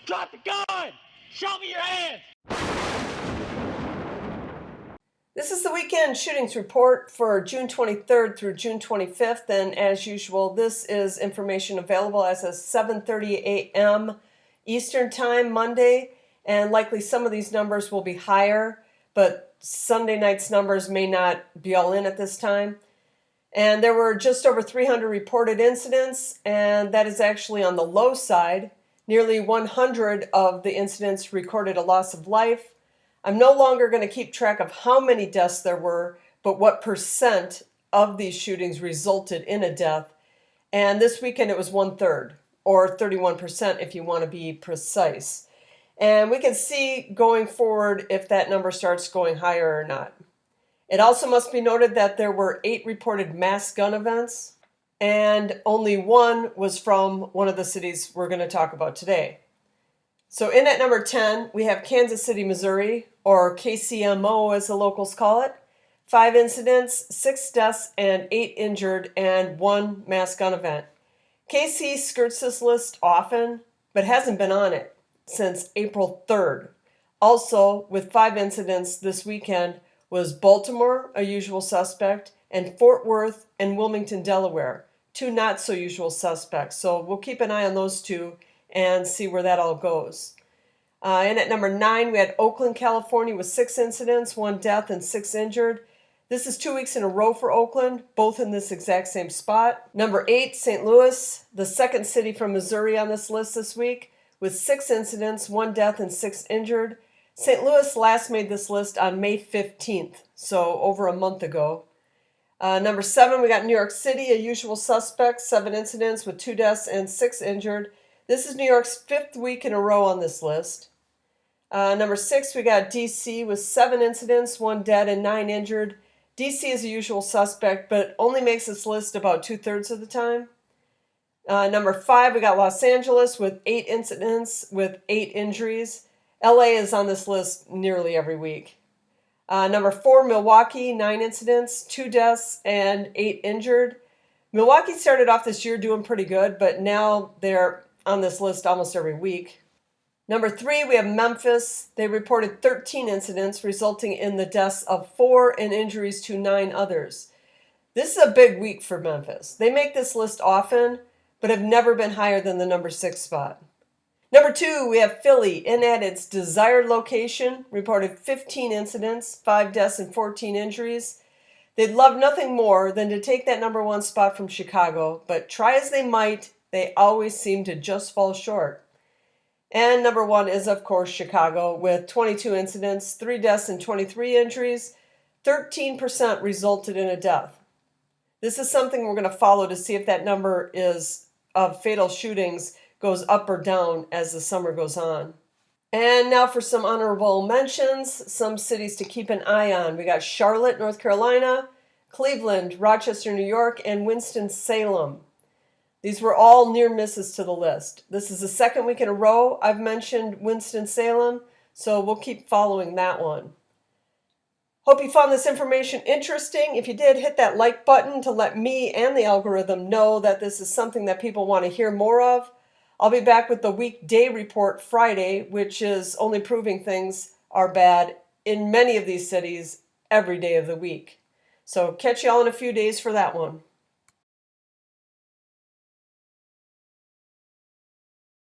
Drop the gun! Show me your hands! This is the weekend shootings report for June 23rd through June 25th, and as usual, this is information available as of 7:30 a.m. Eastern Time Monday, and likely some of these numbers will be higher, but Sunday night's numbers may not be all in at this time. And there were just over 300 reported incidents, and that is actually on the low side. Nearly 100 of the incidents recorded a loss of life. I'm no longer going to keep track of how many deaths there were, but what percent of these shootings resulted in a death. And this weekend it was 1/3, or 31% if you want to be precise. And we can see going forward if that number starts going higher or not. It also must be noted that there were 8 reported mass gun events, and only 1 was from one of the cities we're going to talk about today. So in at number 10, we have Kansas City, Missouri, or KCMO as the locals call it. 5 incidents, 6 deaths, and 8 injured, and 1 mass gun event. KC skirts this list often, but hasn't been on it since April 3rd. Also, with 5 incidents this weekend, was Baltimore, a usual suspect, and Fort Worth and Wilmington, Delaware, 2 not so usual suspects. So we'll keep an eye on those 2 and see where that all goes. And at number 9, we had Oakland, California with 6 incidents, 1 death and 6 injured. This is 2 weeks in a row for Oakland, both in this exact same spot. Number 8, St. Louis, the second city from Missouri on this list this week, with 6 incidents, 1 death and 6 injured. St. Louis last made this list on May 15th, so over a month ago. Number 7, we got New York City, a usual suspect, 7 incidents with 2 deaths and 6 injured. This is New York's 5th week in a row on this list. Number 6, we got D.C. with 7 incidents, 1 dead and 9 injured. D.C. is a usual suspect, but only makes this list about 2/3 of the time. Number 5, we got Los Angeles with 8 incidents with 8 injuries. L.A. is on this list nearly every week. Number 4, Milwaukee, 9 incidents, 2 deaths, and 8 injured. Milwaukee started off this year doing pretty good, but now they're on this list almost every week. Number 3, we have Memphis. They reported 13 incidents, resulting in the deaths of 4 and injuries to 9 others. This is a big week for Memphis. They make this list often, but have never been higher than the number 6 spot. Number 2, we have Philly, and at its desired location, reported 15 incidents, 5 deaths and 14 injuries. They'd love nothing more than to take that number 1 spot from Chicago, but try as they might, they always seem to just fall short. And number 1 is, of course, Chicago, with 22 incidents, 3 deaths and 23 injuries. 13% resulted in a death. This is something we're going to follow to see if that number of fatal shootings goes up or down as the summer goes on. And now for some honorable mentions, some cities to keep an eye on. We got Charlotte, North Carolina, Cleveland, Rochester, New York, and Winston, Salem. These were all near misses to the list. This is the 2nd week in a row I've mentioned Winston-Salem, so we'll keep following that one. Hope you found this information interesting. If you did, hit that like button to let me and the algorithm know that this is something that people want to hear more of. I'll be back with the weekday report Friday, which is only proving things are bad in many of these cities every day of the week. So catch y'all in a few days for that one.